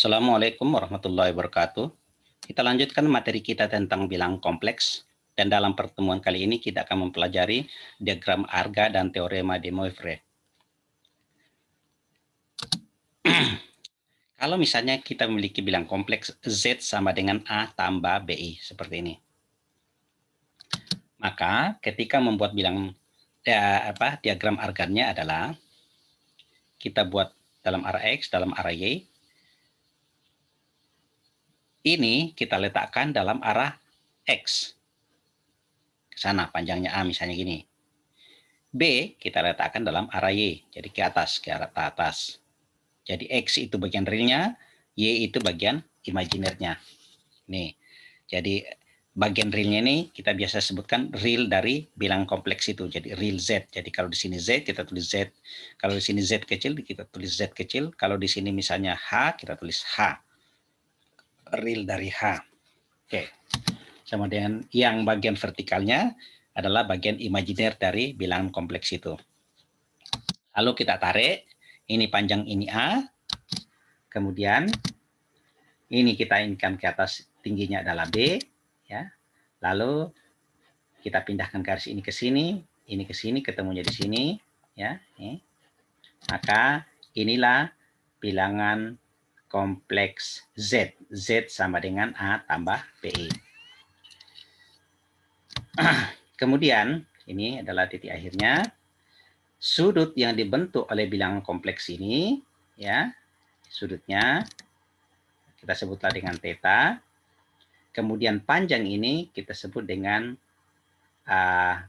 Assalamualaikum warahmatullahi wabarakatuh. Kita lanjutkan materi kita tentang bilang kompleks. Dan dalam pertemuan kali ini kita akan mempelajari diagram arga dan teorema de Moivre. Kalau misalnya kita memiliki bilang kompleks Z sama dengan A tambah BI, seperti ini. Maka ketika membuat bilang diagram argannya adalah kita buat dalam arah X, dalam arah Y. Ini kita letakkan dalam arah X. Ke sana panjangnya A misalnya gini. B kita letakkan dalam arah Y, jadi ke atas, ke arah atas. Jadi X itu bagian realnya, Y itu bagian imajinernya. Nih, jadi bagian realnya ini kita biasa sebutkan real dari bilang kompleks itu, jadi real Z. Jadi kalau di sini Z kita tulis Z, kalau di sini Z kecil kita tulis Z kecil, kalau di sini misalnya H kita tulis H. Real dari H. Oke. Sama dengan yang bagian vertikalnya adalah bagian imajiner dari bilangan kompleks itu. Lalu kita tarik, ini panjang ini A, kemudian ini kita inginkan ke atas tingginya adalah B, ya. Lalu kita pindahkan garis ini ke sini, ketemunya di sini, ya. Maka inilah bilangan kompleks Z. Z sama dengan A tambah BI. Kemudian ini adalah titik akhirnya. Sudut yang dibentuk oleh bilangan kompleks ini, ya, sudutnya kita sebutlah dengan theta. Kemudian panjang ini kita sebut dengan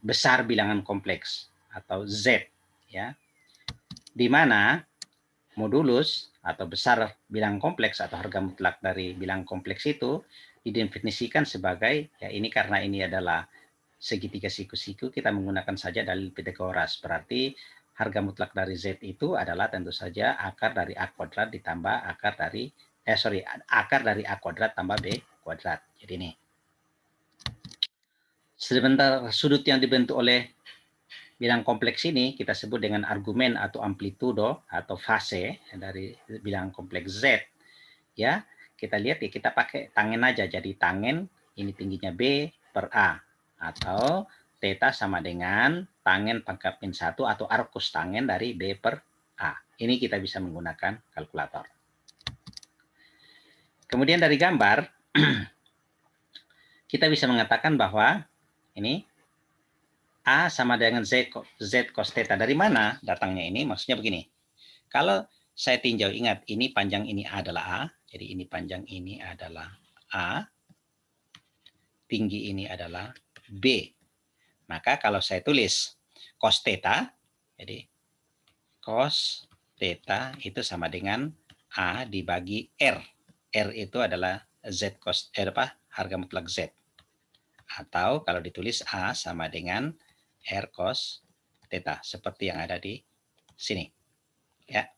besar bilangan kompleks atau Z, ya. Di mana modulus atau besar bilangan kompleks atau harga mutlak dari bilangan kompleks itu didefinisikan sebagai, ya ini karena ini adalah segitiga siku-siku, kita menggunakan saja dalil Pythagoras. Berarti harga mutlak dari Z itu adalah tentu saja akar dari A kuadrat ditambah akar dari A kuadrat tambah B kuadrat. Jadi ini. Sebentar sudut yang dibentuk oleh bilangan kompleks ini kita sebut dengan argumen atau amplitudo atau fase dari bilangan kompleks Z. Ya, kita lihat ya, kita pakai tangen aja. Jadi tangen ini tingginya B per A, atau theta sama dengan tangen pangkat min 1 atau arcus tangen dari B per A. Ini kita bisa menggunakan kalkulator. Kemudian dari gambar kita bisa mengatakan bahwa ini A sama dengan Z cos theta. Dari mana datangnya ini? Maksudnya begini. Kalau saya tinjau, ingat ini panjang ini adalah A. Jadi ini panjang ini adalah A. Tinggi ini adalah B. Maka kalau saya tulis cos theta, jadi cos theta itu sama dengan A dibagi R. R itu adalah Z cos harga mutlak Z. Atau kalau ditulis A sama dengan R cos theta seperti yang ada di sini. Ya.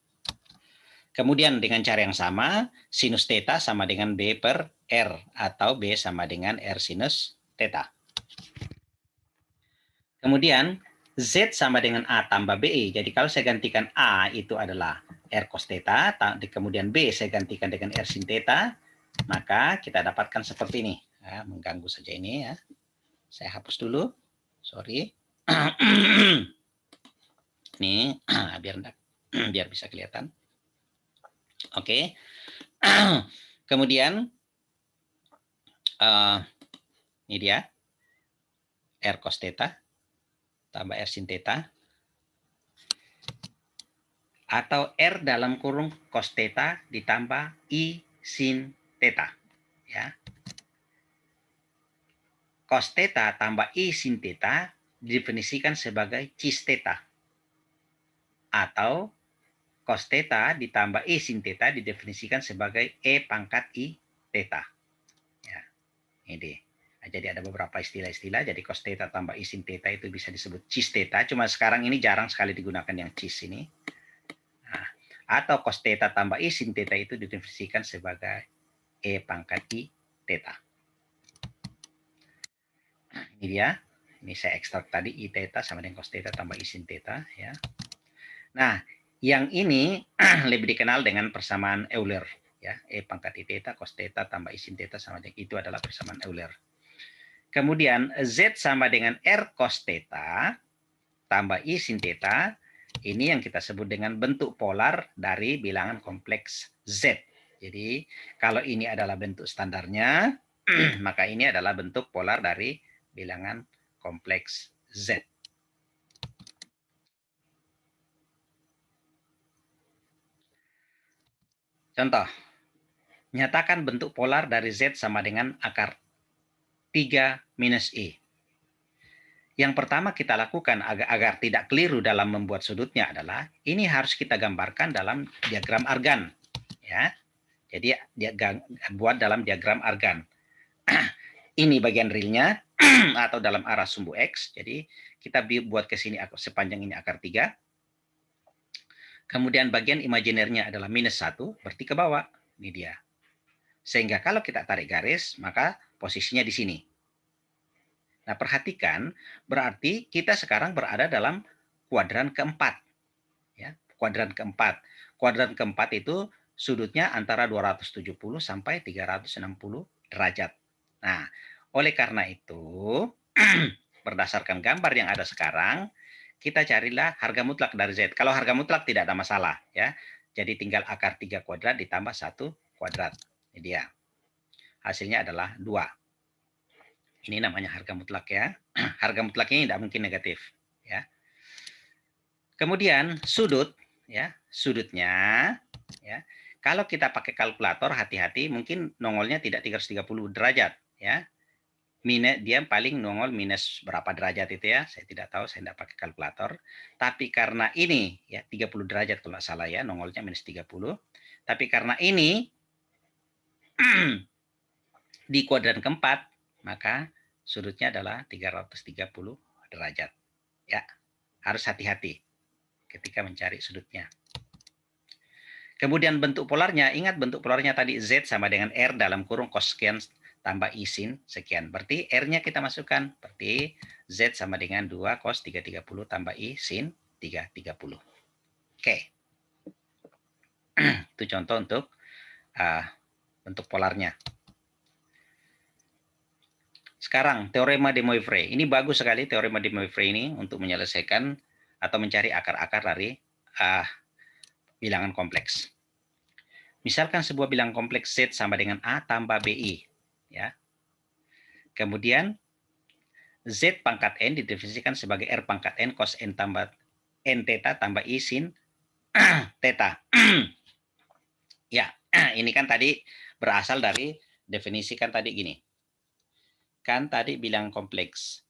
Kemudian dengan cara yang sama, sinus theta sama dengan B per R atau B sama dengan R sinus theta. Kemudian Z sama dengan A tambah BI. Jadi kalau saya gantikan A itu adalah R cos theta, kemudian B saya gantikan dengan R sin theta, maka kita dapatkan seperti ini. Ya, mengganggu saja ini ya. Saya hapus dulu. Sorry. Nih, biar bisa kelihatan. Oke. Kemudian ini dia R cos theta tambah R sin theta, atau R dalam kurung cos theta ditambah I sin theta. Ya. Cos theta tambah I sin theta didefinisikan sebagai cis theta. Atau cos theta ditambah I sin theta didefinisikan sebagai E pangkat I theta. Ya. Ini. Nah, jadi ada beberapa istilah-istilah. Jadi cos theta tambah I sin theta itu bisa disebut cis theta. Cuma sekarang ini jarang sekali digunakan yang cis ini. Nah, atau cos theta tambah I sin theta itu didefinisikan sebagai E pangkat I theta. Nah, ini dia. Ini saya ekstrak tadi I theta sama dengan cos theta tambah I sin theta. Ya. Nah, yang ini lebih dikenal dengan persamaan Euler. Ya, E pangkat I theta cos theta tambah I sin theta sama dengan itu adalah persamaan Euler. Kemudian Z sama dengan R cos theta tambah I sin theta. Ini yang kita sebut dengan bentuk polar dari bilangan kompleks Z. Jadi kalau ini adalah bentuk standarnya, maka ini adalah bentuk polar dari bilangan kompleks Z. Contoh, nyatakan bentuk polar dari Z sama dengan akar 3 minus I. Yang pertama kita lakukan agar tidak keliru dalam membuat sudutnya adalah, ini harus kita gambarkan dalam diagram argan. Ya. Jadi buat dalam diagram argan. Ini bagian realnya atau dalam arah sumbu X. Jadi kita buat ke sini sepanjang ini akar 3. Kemudian bagian imajinernya adalah minus 1, berarti ke bawah. Ini dia. Sehingga kalau kita tarik garis, maka posisinya di sini. Nah, perhatikan, berarti kita sekarang berada dalam kuadran keempat. Ya, kuadran keempat. Kuadran keempat itu sudutnya antara 270 sampai 360 derajat. Nah, oleh karena itu, berdasarkan gambar yang ada sekarang, kita carilah harga mutlak dari Z. Kalau harga mutlak tidak ada masalah, ya. Jadi tinggal akar 3 kuadrat ditambah 1 kuadrat. Ini dia. Hasilnya adalah 2. Ini namanya harga mutlak ya. Harga mutlak ini tidak mungkin negatif, ya. Kemudian sudut, ya, sudutnya, ya. Kalau kita pakai kalkulator, hati-hati, mungkin nongolnya tidak 330 derajat, ya. Dia paling nongol minus berapa derajat itu ya, saya tidak tahu, saya tidak pakai kalkulator. Tapi karena ini ya 30 derajat kalau nggak salah ya, nongolnya minus 30. Tapi karena ini di kuadran keempat, maka sudutnya adalah 330 derajat. Ya, harus hati-hati ketika mencari sudutnya. Kemudian bentuk polarnya, ingat bentuk polarnya tadi Z sama dengan R dalam kurung cos sekian tambah I sin sekian. Berarti R-nya kita masukkan. Berarti Z sama dengan 2 cos 330 tambah I sin 330. Oke. Itu contoh untuk bentuk polarnya. Sekarang, teorema de Moivre. Ini bagus sekali teorema de Moivre ini untuk menyelesaikan atau mencari akar-akar dari bilangan kompleks. Misalkan sebuah bilangan kompleks Z sama dengan A tambah BI. Ya. Kemudian Z pangkat N didefinisikan sebagai R pangkat N cos N tambah N theta tambah I sin theta. Ya, ini kan tadi berasal dari definisi kan tadi gini. Kan tadi bilangan kompleks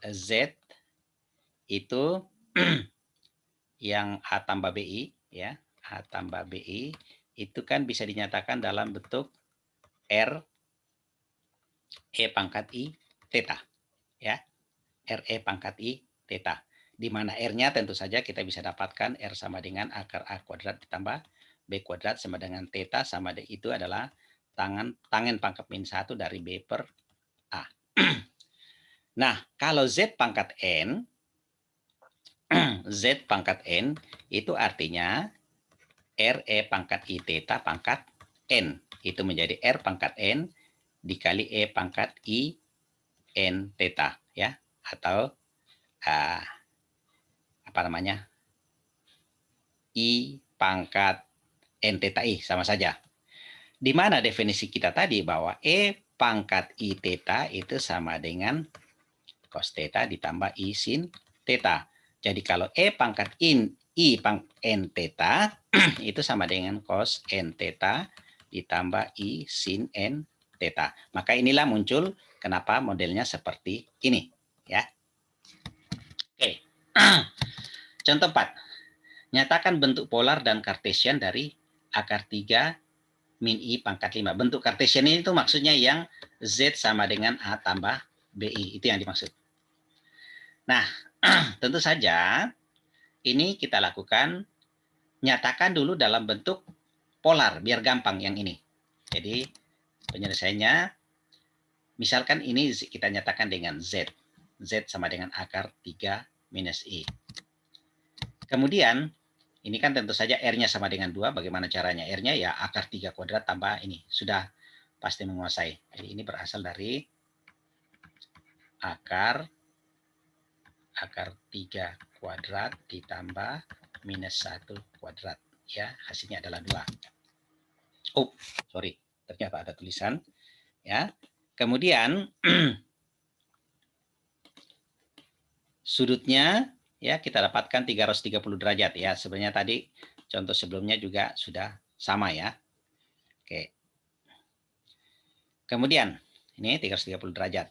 Z itu yang A tambah BI, ya, A tambah BI itu kan bisa dinyatakan dalam bentuk R E pangkat I theta, ya, R E pangkat I theta, di mana R-nya tentu saja kita bisa dapatkan R sama dengan akar A kuadrat ditambah B kuadrat sama dengan theta sama dengan itu adalah tangen pangkat min 1 dari B per A. Nah, kalau Z pangkat N, Z pangkat N itu artinya RE pangkat I theta pangkat N. Itu menjadi R pangkat N dikali E pangkat I N theta, ya, atau apa namanya, I pangkat N theta I, sama saja. Di mana definisi kita tadi bahwa E pangkat I theta itu sama dengan cos theta ditambah I sin theta. Jadi kalau E pangkat I pangkat N theta itu sama dengan cos N theta ditambah I sin N theta. Maka inilah muncul kenapa modelnya seperti ini, ya. Oke. Contoh 4. Nyatakan bentuk polar dan kartesian dari akar 3 min I pangkat 5. Bentuk kartesian ini tuh maksudnya yang Z sama dengan A tambah BI. Itu yang dimaksud. Nah, tentu saja ini kita lakukan, nyatakan dulu dalam bentuk polar, biar gampang yang ini. Jadi penyelesaiannya, misalkan ini kita nyatakan dengan Z. Z sama dengan akar 3 minus I. Kemudian Ini kan tentu saja R-nya sama dengan 2. Bagaimana caranya? R-nya ya akar 3 kuadrat tambah ini. Sudah pasti menguasai. Jadi ini berasal dari akar 3 kuadrat ditambah minus 1 kuadrat. Ya, hasilnya adalah 2. Oh, sorry. Ternyata ada tulisan. Ya. Kemudian sudutnya ya kita dapatkan 330 derajat ya. Sebenarnya tadi contoh sebelumnya juga sudah sama ya. Oke. Kemudian ini 330 derajat.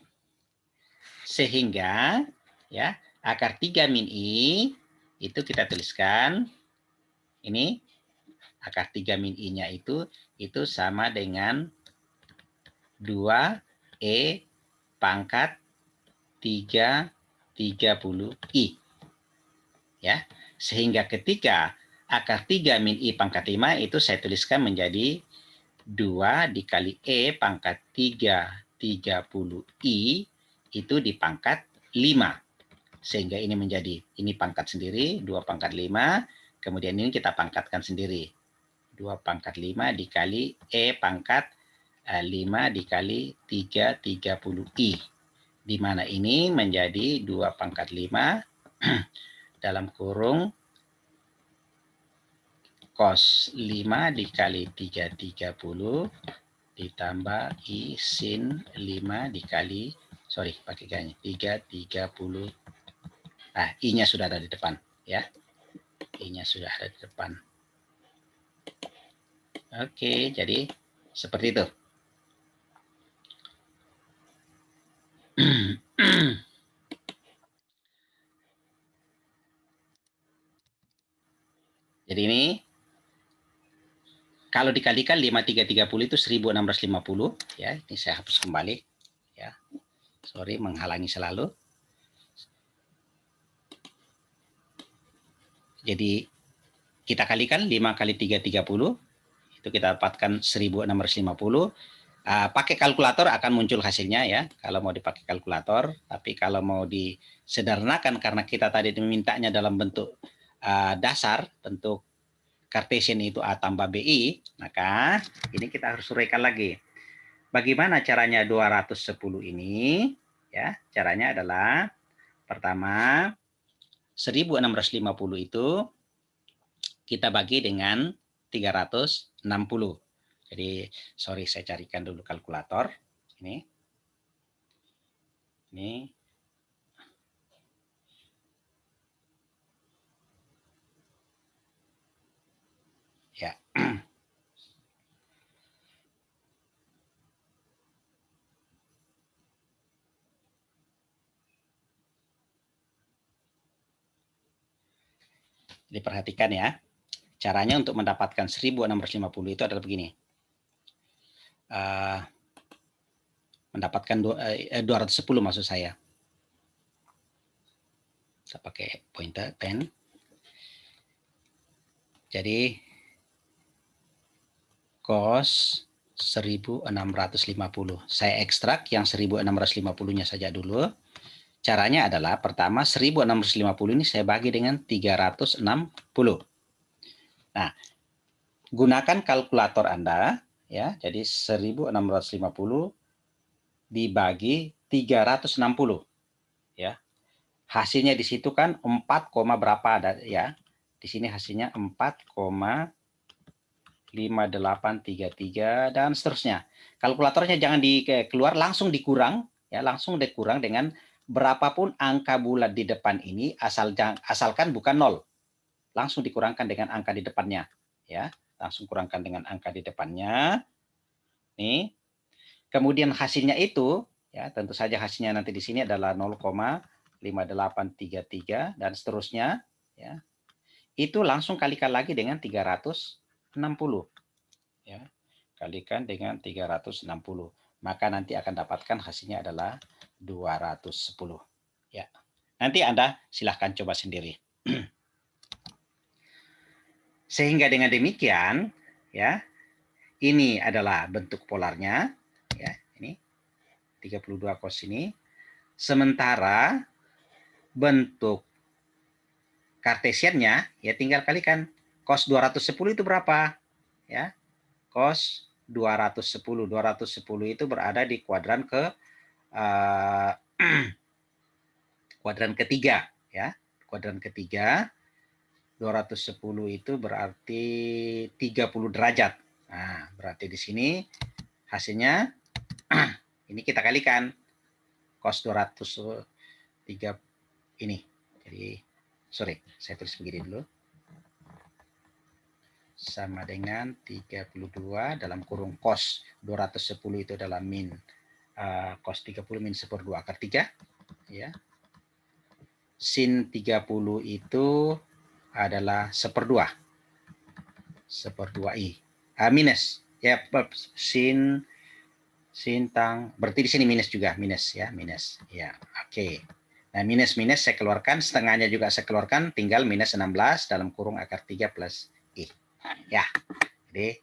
Sehingga ya akar 3 min I itu kita tuliskan ini akar 3 min I-nya itu sama dengan 2E pangkat 30 I. Ya. Sehingga ketika akar 3 min I pangkat 5 itu saya tuliskan menjadi 2 dikali E pangkat 30 I itu di pangkat 5. Sehingga ini menjadi, ini pangkat sendiri, 2 pangkat 5. Kemudian ini kita pangkatkan sendiri. 2 pangkat 5 dikali E pangkat 5 dikali 30 I. Di mana ini menjadi 2 pangkat 5 dalam kurung cos 5 dikali 330 ditambah I sin 5 dikali, sorry pakai ganya, 330. Nah, I-nya sudah ada di depan. Ya, I-nya sudah ada di depan. Oke, jadi seperti itu. Jadi ini kalau dikalikan 5330 itu 1650 ya. Ini saya hapus kembali ya. Sorry menghalangi selalu. Jadi kita kalikan 5 kali 330 itu kita dapatkan 1650. Pakai kalkulator akan muncul hasilnya ya, kalau mau dipakai kalkulator. Tapi kalau mau disederhanakan karena kita tadi dimintanya dalam bentuk dasar, bentuk Cartesian itu A tambah BI, maka ini kita harus uraikan lagi. Bagaimana caranya 210 ini? Ya, caranya adalah pertama 1650 itu kita bagi dengan 360. Jadi, sorry saya carikan dulu kalkulator. Ini. Ya. Jadi perhatikan ya. Caranya untuk mendapatkan 1650 itu adalah begini. Mendapatkan 210 maksud saya. Saya pakai pointer pen. Jadi cos 1650. Saya ekstrak yang 1650-nya saja dulu. Caranya adalah pertama 1650 ini saya bagi dengan 360. Nah, gunakan kalkulator Anda ya. Jadi 1650 dibagi 360 ya. Hasilnya di situ kan 4, berapa ya. Di sini hasilnya 4,5833 dan seterusnya. Kalkulatornya jangan dikeluar, langsung dikurang ya, langsung dikurang dengan berapapun angka bulat di depan ini asalkan bukan 0. Langsung dikurangkan dengan angka di depannya ya. Langsung kurangkan dengan angka di depannya. Nih. Kemudian hasilnya itu ya, tentu saja hasilnya nanti di sini adalah 0,5833 dan seterusnya ya. Itu langsung kalikan lagi dengan 360 ya. Kalikan dengan 360. Maka nanti akan dapatkan hasilnya adalah 210 ya. Nanti Anda silahkan coba sendiri. Sehingga dengan demikian ya, ini adalah bentuk polarnya ya, ini 32 cos ini. Sementara bentuk kartesiannya ya tinggal kalikan Cos 210 itu berapa? Ya. Cos 210. 210 itu berada di kuadran kuadran ketiga, ya. Kuadran ketiga. 210 itu berarti 30 derajat. Nah, berarti di sini hasilnya ini kita kalikan cos 203 ini. Jadi sorry, saya tulis begini dulu. Sama dengan 32 dalam kurung cos 210 itu adalah min cos 30 min 1/2 akar 3, ya. Sin 30 itu adalah 1/2 i. Minus ya, sin tang, berarti di sini minus juga, minus ya, minus ya. Oke. Nah, minus saya keluarkan, setengahnya juga saya keluarkan, tinggal minus 16 dalam kurung akar 3 plus i. Ya. Jadi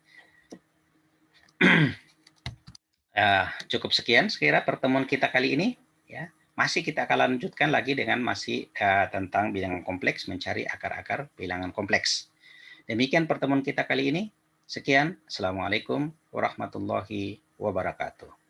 cukup sekian sekira pertemuan kita kali ini, ya. Masih kita akan lanjutkan lagi dengan masih tentang bilangan kompleks, mencari akar-akar bilangan kompleks. Demikian pertemuan kita kali ini. Sekian. Assalamualaikum warahmatullahi wabarakatuh.